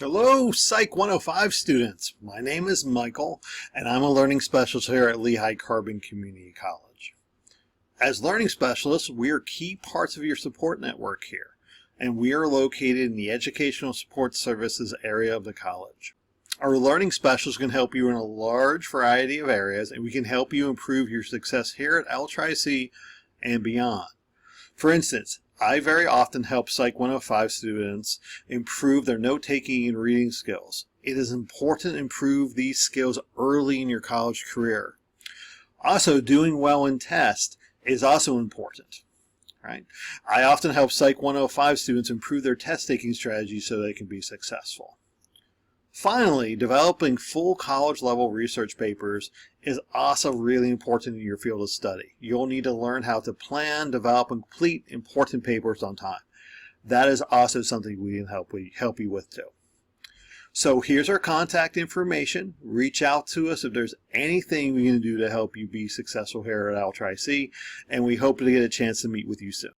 Hello, Psych 105 students. My name is Michael, and I'm a learning specialist here at Lehigh-Carbon Community College. As learning specialists, we are key parts of your support network here, and we are located in the Educational Support Services area of the college. Our learning specialists can help you in a large variety of areas, and we can help you improve your success here at LCCC and beyond. For instance, I very often help Psych 105 students improve their note-taking and reading skills. It is important to improve these skills early in your college career. Also, doing well in tests is also important. Right? I often help Psych 105 students improve their test-taking strategies so they can be successful. Finally, developing full college-level research papers is also really important in your field of study. You'll need to learn how to plan, develop, and complete important papers on time. That is also something we can help you with too. So here's our contact information. Reach out to us if there's anything we can do to help you be successful here at LCCC, and we hope to get a chance to meet with you soon.